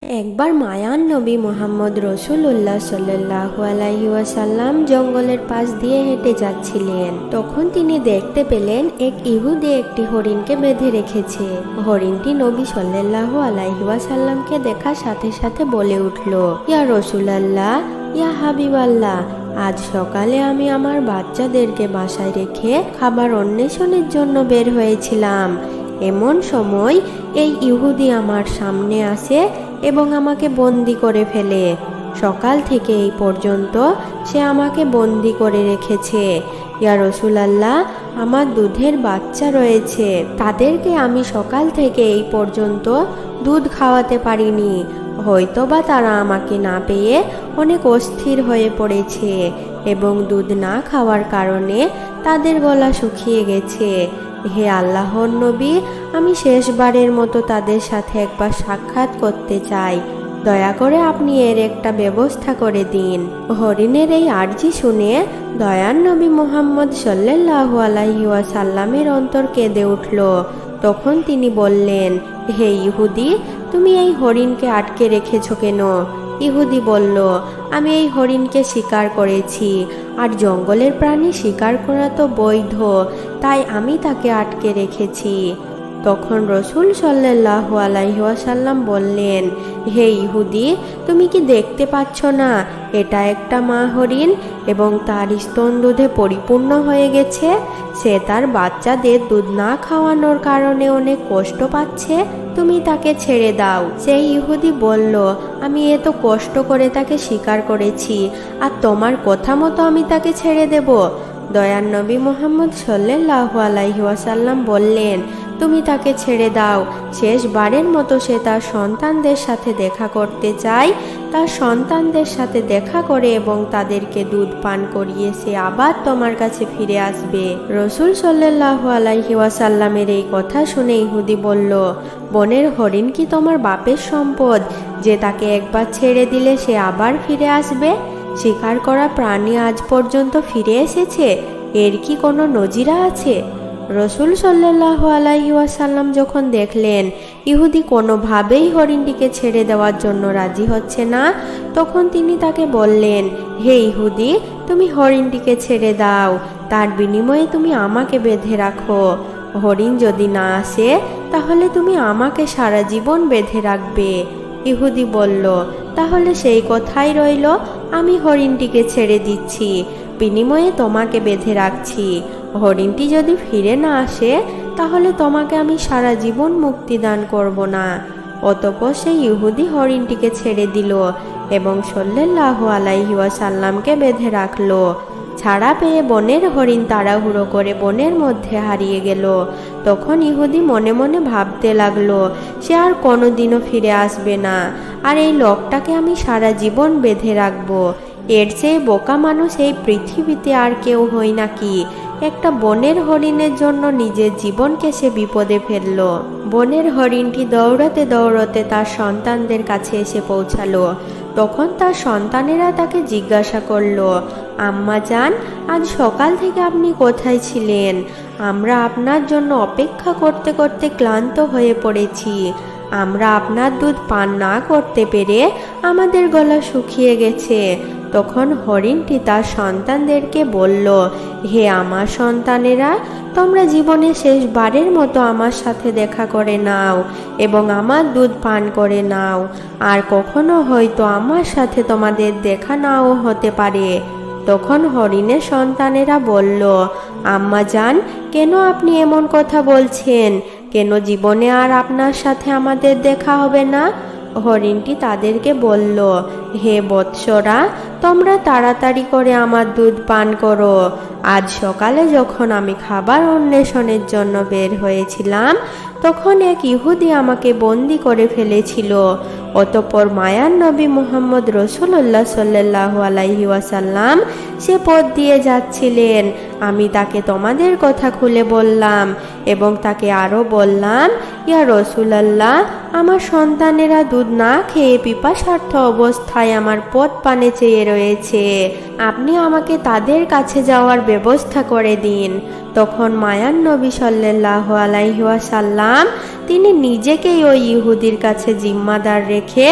একবার মায়ান নবী মোহাম্মদ রসুল্লাহ সাল্লাল্লাহু আলাইহি ওয়াসাল্লাম জঙ্গলের পাশ দিয়ে হেঁটে যাচ্ছিলেন। তখন তিনি দেখতে পেলেন এক ইহুদি একটি হরিণকে বেঁধে রেখেছে। হরিণটি নবী সাল্লাল্লাহু আলাইহি ওয়াসাল্লামকে দেখার সাথে সাথে বলে উঠল, ইয়া রসুলাল্লাহ, ইয়া হাবিবাল্লাহ, আজ সকালে আমি আমার বাচ্চাদেরকে বাসায় রেখে খাবার অন্বেষণের জন্য বের হয়েছিলাম। এমন সময় এই ইহুদি আমার সামনে আসে এবং আমাকে বন্দি করে ফেলে। সকাল থেকে এই পর্যন্ত সে আমাকে বন্দি করে রেখেছে। ইয়া রাসূলুল্লাহ, আমার দুধের বাচ্চা রয়েছে, তাদেরকে আমি সকাল থেকে এই পর্যন্ত দুধ খাওয়াতে পারিনি। হয়তোবা তারা আমাকে না পেয়ে অনেক অস্থির হয়ে পড়েছে এবং দুধ না খাওয়ার কারণে তাদের গলা শুকিয়ে গেছে। হে আল্লাহর নবী, আমি শেষবারের মতো তাদের সাথে একবার সাক্ষাৎ করতে চাই। দয়া করে আপনি এর একটা ব্যবস্থা করে দিন। হরিণের এই আর্জি শুনে দয়ার নবী মুহাম্মদ সাল্লাল্লাহু আলাইহি ওয়াসাল্লামের অন্তর কেঁদে উঠল। তখন তিনি বললেন, হে ইহুদি, তুমি এই হরিণকে আটকে রেখেছো কেন? ইহুদি বলল, আমি এই হরিণকে শিকার করেছি, আর জঙ্গলের প্রাণী শিকার করা তো বৈধ, তাই আমি তাকে আটকে রেখেছি। তখন রসুল সাল্লাল্লাহু আলাইহি ওয়াসাল্লাম বললেন, হে ইহুদি, তুমি কি দেখতে পাচ্ছ না এটা একটা মা হরিণ এবং তার স্তন দুধে পরিপূর্ণ হয়ে গেছে? সে তার বাচ্চাদের দুধ না খাওয়ানোর কারণে অনেক কষ্ট পাচ্ছে। তুমি তাকে ছেড়ে দাও। সেই ইহুদি বলল, আমি এত কষ্ট করে তাকে শিকার করেছি, আর তোমার কথা মতো আমি তাকে ছেড়ে দেব? দয়ার নবী মুহাম্মদ সাল্লাল্লাহু আলাইহি ওয়াসাল্লাম বললেন, তুমি তাকে ছেড়ে দাও। শেষবারের মতো সে তার সন্তানদের সাথে দেখা করতে চায়। তার সন্তানদের সাথে দেখা করে এবং তাদেরকে দুধ পান করিয়ে সে আবার তোমার কাছে ফিরে আসবে। রসুল সাল্লাল্লাহু আলাইহি ওয়াসাল্লামের এই কথা শুনে ইহুদি বলল, বনের হরিণ কি তোমার বাপের সম্পদ যে তাকে একবার ছেড়ে দিলে সে আবার ফিরে আসবে? শিকার করা প্রাণী আজ পর্যন্ত ফিরে এসেছে, এর কি কোনো নজিরা আছে? রসুল সাল্লাল্লাহু আলাইহি ওয়াসাল্লাম যখন দেখলেন ইহুদি কোনোভাবেই হরিণটিকে ছেড়ে দেওয়ার জন্য রাজি হচ্ছে না, তখন তিনি তাকে বললেন, হে ইহুদি, তুমি হরিণটিকে ছেড়ে দাও, তার বিনিময়ে তুমি আমাকে বেঁধে রাখো। হরিণ যদি না আসে তাহলে তুমি আমাকে সারা জীবন বেঁধে রাখবে। ইহুদি বলল, তাহলে সেই কথাই রইল, আমি হরিণটিকে ছেড়ে দিচ্ছি, বিনিময়ে তোমাকে বেঁধে রাখছি। হরিণটি যদি ফিরে না আসে তাহলে তোমাকে আমি সারা জীবন মুক্তি দান করব না। অতঃপর সেই ইহুদি হরিণটিকে ছেড়ে দিল এবং সাল্লাল্লাহু আলাইহি ওয়াসাল্লামকে বেঁধে রাখল। ছাড়া পেয়ে বনের হরিণ তাড়াহুড়ো করে বনের মধ্যে হারিয়ে গেল। তখন ইহুদি মনে মনে ভাবতে লাগলো, সে আর কোনোদিনও ফিরে আসবে না, আর এই লোকটাকে আমি সারা জীবন বেঁধে রাখবো। এর চেয়ে বোকা মানুষ এই পৃথিবীতে আর কেউ হই নাকি? একটা বনের হরিণের জন্য নিজের জীবনকে সে বিপদে ফেলল। বনের হরিণটি দৌড়াতে দৌড়াতে তার সন্তানদের কাছে এসে পৌঁছালো। তখন তার সন্তানেরা তাকে জিজ্ঞাসা করলো, আম্মা জান, আজ সকাল থেকে আপনি কোথায় ছিলেন? আমরা আপনার জন্য অপেক্ষা করতে করতে ক্লান্ত হয়ে পড়েছি। আমরা আপনার দুধ পান না করতে পেরে আমাদের গলা শুকিয়ে গেছে। তখন হরিণটি তার সন্তানদেরকে বলল, হে আমার সন্তানেরা, তোমরা জীবনে শেষবারের মতো আমার সাথে দেখা করে নাও এবং আমার দুধ পান করে নাও, আর কখনো হয়তো আমার সাথে তোমাদের দেখা নাও হতে পারে। তখন হরিণের সন্তানেরা বলল, আম্মা জান, কেন আপনি এমন কথা বলছেন? কেন জীবনে আর আপনার সাথে আমাদের দেখা হবে না? হরিণটি তাদেরকে বলল, হে বৎসরা, তোমরা তাড়াতাড়ি করে আমার দুধ পান করো। আজ সকালে যখন আমি খাবার অন্বেষণের জন্য বের হয়েছিলাম তখন এক ইহুদি আমাকে বন্দি করে ফেলেছিল। অতঃপর মায়ার নবী মুহাম্মদ রসুল্লাহ সাল্লাল্লাহু আলাইহি ওয়াসাল্লাম সে পথ দিয়ে যাচ্ছিলেন। আমি তাকে তোমাদের কথা খুলে বললাম এবং তাকে আরও বললাম, ইয়া রাসূলুল্লাহ, আমার সন্তানেরা দুধ না খেয়ে পিপাসার্থ অবস্থায় আমার পথ পানে চেয়ে রয়েছে, আপনি আমাকে তাদের কাছে যাওয়ার ব্যবস্থা করে দিন। তখন মায়ান নবী সাল্লাল্লাহু আলাইহি ওয়াসাল্লাম তিনি নিজেকেই ওই ইহুদির কাছে জিম্মাদার রেখে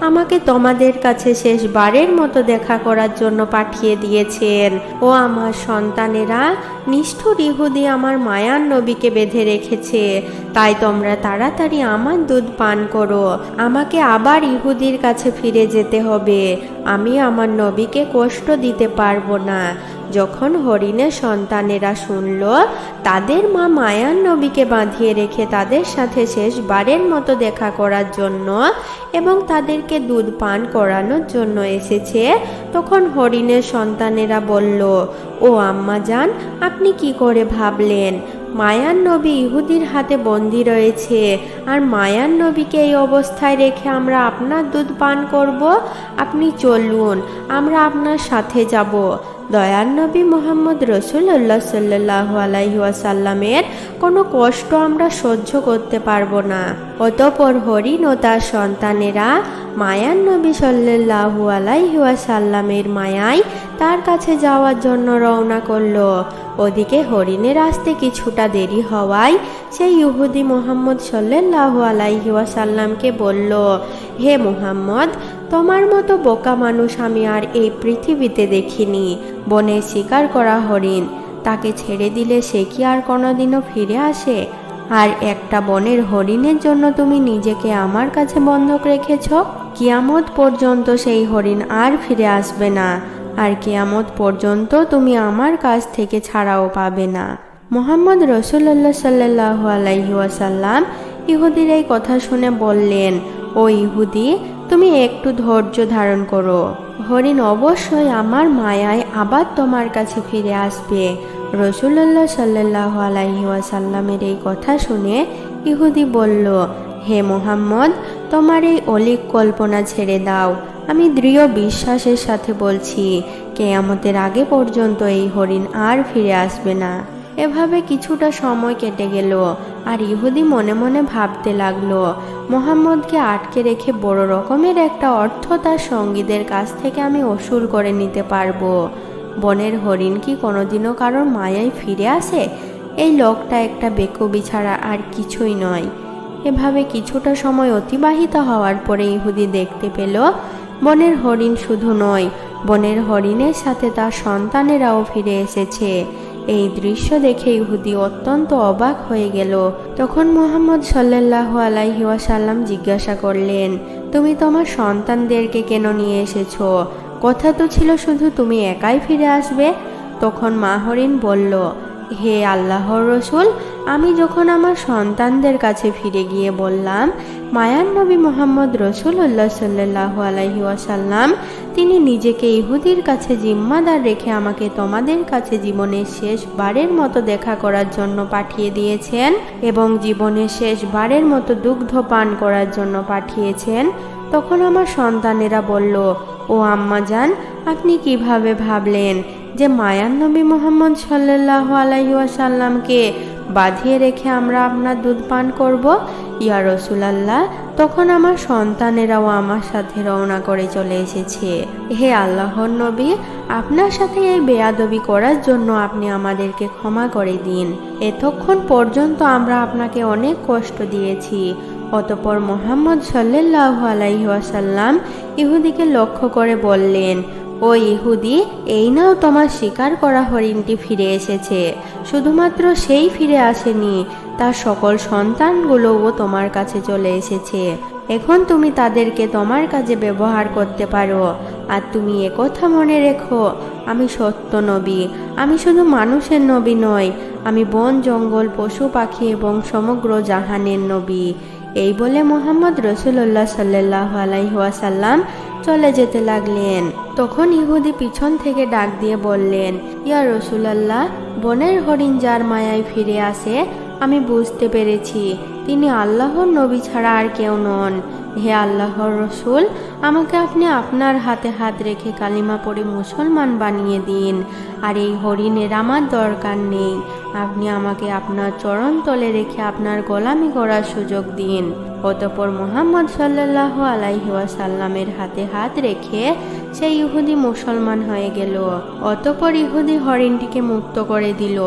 আমাকে তোমাদের কাছে শেষবারের মতো দেখা করার জন্য পাঠিয়ে দিয়েছেন। ও আমার সন্তানেরা, নিষ্ঠুর ইহুদি আমার মায়ার নবীকে বেঁধে রেখেছে, তাই তোমরা তাড়াতাড়ি আমার দুধ পান করো। আমাকে আবার ইহুদির কাছে ফিরে যেতে হবে, আমি আমার নবীকে কষ্ট দিতে পারবো না। যখন হরিণের সন্তানেরা শুনল তাদের মা মায়ার নবীকে বাঁধিয়ে রেখে তাদের সাথে শেষবারের মতো দেখা করার জন্য এবং তাদেরকে দুধ পান করানোর জন্য এসেছে, তখন হরিণের সন্তানেরা বলল, ও আম্মা জান, আপনি কি করে ভাবলেন? মায়ার নবী ইহুদির হাতে বন্দী রয়েছে, আর মায়ার নবীকে এই অবস্থায় রেখে আমরা আপনার দুধ পান করব? আপনি চলুন, আমরা আপনার সাথে যাব। দয়ার নবী মোহাম্মদ রসুল্লাহ সাল্লাল্লাহু আলাইহি ওয়াসাল্লামের কোনো কষ্ট আমরা সহ্য করতে পারবো না। অতঃপর হরিণ ও তার সন্তানেরা মায়ার নবী সাল্লাল্লাহু আলাইহি ওয়াসাল্লামের মায়ায় তার কাছে যাওয়ার জন্য রওনা করলো। ওদিকে হরিণের আসতে কিছুটা দেরি হওয়ায় সেই ইহুদি মুহাম্মদ সাল্লাল্লাহু আলাইহি ওয়াসাল্লামকে বলল, হে মুহাম্মদ, তোমার মতো বোকা মানুষ আমি আর এই পৃথিবীতে দেখিনি। বনে শিকার করা হরিণ, তাকে ছেড়ে দিলে সে কি আর কোনোদিনও ফিরে আসে? আর একটা বনের হরিণের জন্য তুমি নিজেকে আমার কাছে বন্ধক রেখেছ। কিয়ামত পর্যন্ত সেই হরিণ আর ফিরে আসবে না, আর কিয়ামত পর্যন্ত তুমি আমার কাছ থেকে ছাড়াও পাবে না। মুহাম্মদ রসুল্লাহ সাল্লাল্লাহু আলাইহি ওয়াসাল্লাম ইহুদির এই কথা শুনে বললেন, ও ইহুদি, তুমি একটু ধৈর্য ধারণ করো, হরিণ অবশ্যই আমার মায়ায় আবার তোমার কাছে ফিরে আসবে। রসুল্লাহ সাল্লাল্লাহু আলাইহি ওয়াসাল্লামের এই কথা শুনে ইহুদি বলল, হে মুহাম্মদ, তোমার এই অলীক কল্পনা ছেড়ে দাও। আমি দৃঢ় বিশ্বাসের সাথে বলছি, কিয়ামতের আগে পর্যন্ত এই হরিণ আর ফিরে আসবে না। এভাবে কিছুটা সময় কেটে গেল, আর ইহুদি মনে মনে ভাবতে লাগলো, মুহাম্মদকে আটকে রেখে বড় রকমের একটা অর্থ তার সঙ্গীদের কাছ থেকে আমি ওসুল করে নিতে পারবো। বনের হরিণ কি কোনোদিনও কারোর মায়ায় ফিরে আসে? এই লোকটা একটা বেকুবি ছাড়া আর কিছুই নয়। এভাবে কিছুটা সময় অতিবাহিত হওয়ার পরে ইহুদি দেখতে পেল বনের হরিণ শুধু নয়, বনের হরিণের সাথে তার সন্তানেরাও ফিরে এসেছে। এই দৃশ্য দেখে ইহুদি অত্যন্ত অবাক হয়ে গেল। তখন মুহাম্মদ সাল্লাল্লাহু আলাইহি ওয়াসাল্লাম জিজ্ঞাসা করলেন, তুমি তোমার সন্তানদেরকে কেন নিয়ে এসেছো? কথা তো ছিল শুধু তুমি একাই ফিরে আসবে। তখন মা হরিণ বলল, হে আল্লাহর রসুল, আমি যখন আমার সন্তানদের কাছে ফিরে গিয়ে বললাম মায়ার নবী মুহাম্মদ রসুল্লাহ সাল্লাল্লাহু আলাইহি ওয়াসাল্লাম তিনি নিজেকে ইহুদির কাছে জিম্মাদার রেখে আমাকে তোমাদের কাছে জীবনের শেষবারের মতো দেখা করার জন্য পাঠিয়ে দিয়েছেন এবং জীবনের শেষবারের মতো দুগ্ধ পান করার জন্য পাঠিয়েছেন, তখন আমার সন্তানেরা বলল, ও আম্মা জান, আপনি কিভাবে ভাবলেন যে মায়ার নবী মুহাম্মদ সাল্লাল্লাহু আলাইহি ওয়াসাল্লামকে বাঁধিয়ে রেখে আমরা আপনার দুধ পান করব? ইয়া রাসূলুল্লাহ, তখন আমার সন্তানেরাও আমার সাথে রওনা করে চলে এসেছে। হে আল্লাহর নবী, আপনার সাথে এই বেয়াদবি করার জন্য আপনি আমাদেরকে ক্ষমা করে দিন। এতক্ষণ পর্যন্ত আমরা আপনাকে অনেক কষ্ট দিয়েছি। অতঃপর মুহাম্মদ সাল্লাল্লাহু আলাইহি ওয়াসাল্লাম ইহুদিকে লক্ষ্য করে বললেন, ও ইহুদি, এই নাও তোমার শিকার করা হরিণটি ফিরে এসেছে। শুধুমাত্র সেই ফিরে আসেনি, তার সকল সন্তানগুলোও তোমার কাছে চলে এসেছে। এখন তুমি তাদেরকে তোমার কাজে ব্যবহার করতে পারো। আর তুমি একথা মনে রেখো, আমি সত্য নবী। আমি শুধু মানুষের নবী নই, আমি বন জঙ্গল পশু পাখি এবং সমগ্র জাহানের নবী। এই বলে মুহাম্মদ রসুল্লাহ সাল্লাল্লাহু আলাইহি ওয়াসাল্লাম চলে যেতে লাগলেন। তখন ইহুদি পিছন থেকে ডাক দিয়ে বললেন, ইয়া রাসূলুল্লাহ, বনের হরিণ যার মায়ায় ফিরে আসে আমি বুঝতে পেরেছি তিনি আল্লাহর নবী ছাড়া আর কেউ নন। হে আল্লাহর রসুল, আমাকে আপনি আপনার হাতে হাত রেখে কালিমা পড়ে মুসলমান বানিয়ে দিন। আর এই হরিণের আমার দরকার নেই, আপনি আমাকে আপনার চরণ তলে রেখে আপনার গোলামি করার সুযোগ দিন। অতঃপর মুহাম্মদ সাল্লাল্লাহু আলাইহি ওয়াসাল্লামের হাতে হাত রেখে সেই ইহুদি মুসলমান হয়ে গেল। অতঃপর ইহুদি হরিণটিকে মুক্ত করে দিল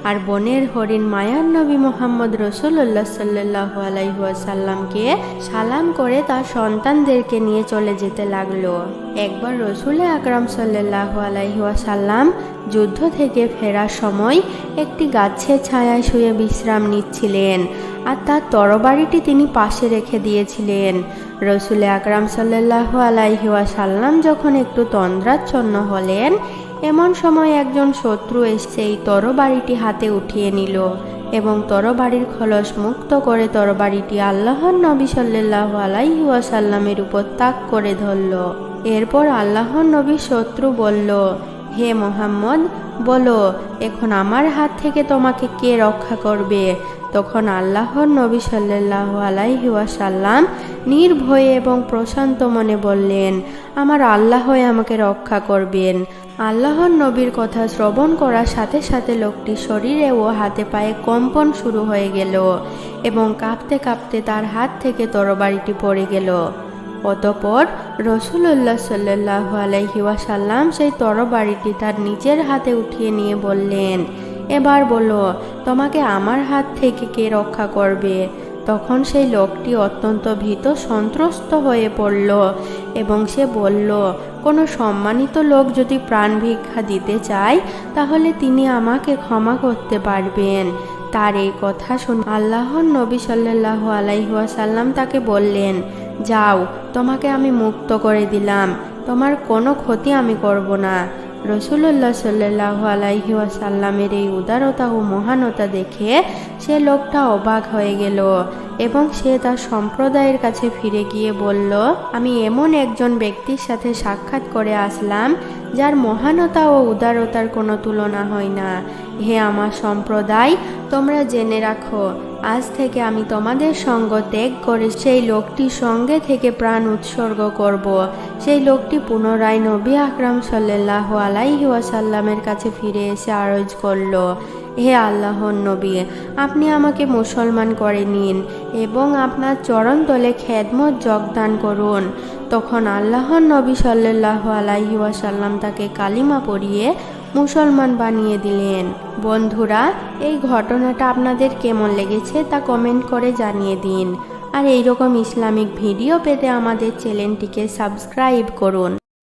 আর বনের হরিণ মায়ার নবী মুহাম্মদ রাসূলুল্লাহ সাল্লাল্লাহু আলাইহি ওয়াসাল্লামকে সালাম করে তার সন্তানদেরকে নিয়ে চলে যেতে লাগলো। একবার রাসূল আকরাম সাল্লাল্লাহু আলাইহি ওয়াসাল্লাম যুদ্ধ থেকে ফেরার সময় একটি গাছের ছায়ায় শুয়ে বিশ্রাম নিচ্ছিলেন, আর তার তরবারিটি তিনি পাশে রেখে দিয়েছিলেন। রাসূল আকরাম সাল্লাল্লাহু আলাইহি ওয়াসাল্লাম যখন একটু তন্দ্রাচ্ছন্ন হলেন, এমন সময় একজন শত্রু এসে এই তরবারিটি হাতে উঠিয়ে নিল এবং তরবারির খলস মুক্ত করে তরবারিটি আল্লাহর নবী সাল্লাল্লাহু আলাইহি ওয়াসাল্লামের উপর তাক করে ধরল। এরপর আল্লাহর নবী শত্রু বলল, হে মুহাম্মদ, বলো এখন আমার হাত থেকে তোমাকে কে রক্ষা করবে? তখন আল্লাহর নবী সাল্লাল্লাহু আলাইহি ওয়াসাল্লাম নির্ভয়ে এবং প্রশান্ত মনে বললেন, আমার আল্লাহই আমাকে রক্ষা করবেন। আল্লাহর নবীর কথা শ্রবণ করার সাথে সাথে লোকটির শরীরে ও হাতে পায়ে কম্পন শুরু হয়ে গেল এবং কাঁপতে কাঁপতে তার হাত থেকে তরবারিটি পড়ে গেল। অতঃপর রাসূলুল্লাহ সাল্লাল্লাহু আলাইহি ওয়াসাল্লাম সেই তরবারিটি তার নিজের হাতে উঠিয়ে নিয়ে বললেন, এবার বলো তোমাকে আমার হাত থেকে কে রক্ষা করবে? তখন সেই লোকটি অত্যন্ত ভীত সন্ত্রস্ত হয়ে পড়ল এবং সে বলল, কোনো সম্মানিত লোক যদি প্রাণ ভিক্ষা দিতে চায় তাহলে তিনি আমাকে ক্ষমা করতে পারবেন। তার এই কথা শুনে আল্লাহর নবী সাল্লাল্লাহু আলাইহি ওয়াসাল্লাম তাকে বললেন, যাও, তোমাকে আমি মুক্ত করে দিলাম, তোমার কোনো ক্ষতি আমি করব না। রাসূলুল্লাহ সাল্লাল্লাহু আলাইহি ওয়াসাল্লামের এই উদারতা ও মহানতা দেখে সে লোকটা অবাক হয়ে গেল এবং সে তার সম্প্রদায়ের কাছে ফিরে গিয়ে বলল, আমি এমন একজন ব্যক্তির সাথে সাক্ষাৎ করে আসলাম যার মহানতা ও উদারতার কোনো তুলনা হয় না। হে আমার সম্প্রদায়, তোমরা জেনে রাখো, আজ থেকে আমি তোমাদের সঙ্গ ত্যাগ করে সেই লোকটির সঙ্গে থেকে প্রাণ উৎসর্গ করব। সেই লোকটি পুনরায় নবী আকরাম সাল্লাল্লাহু আলাইহি ওয়াসাল্লামের কাছে ফিরে এসে আরজ করল, হে আল্লাহর নবী, আপনি আমাকে মুসলমান করে নিন এবং আপনার চরণ তলে খেদমত যোগদান করুন। তখন আল্লাহর নবী সাল্লাল্লাহু আলাইহি ওয়াসাল্লাম তাকে কালিমা পড়িয়ে মুসলমান বানিয়ে দিলেন। বন্ধুরা, এই ঘটনাটা আপনাদের কেমন লেগেছে তা কমেন্ট করে জানিয়ে দিন। আর এইরকম ইসলামিক ভিডিও পেতে আমাদের চ্যানেলটিকে সাবস্ক্রাইব করুন।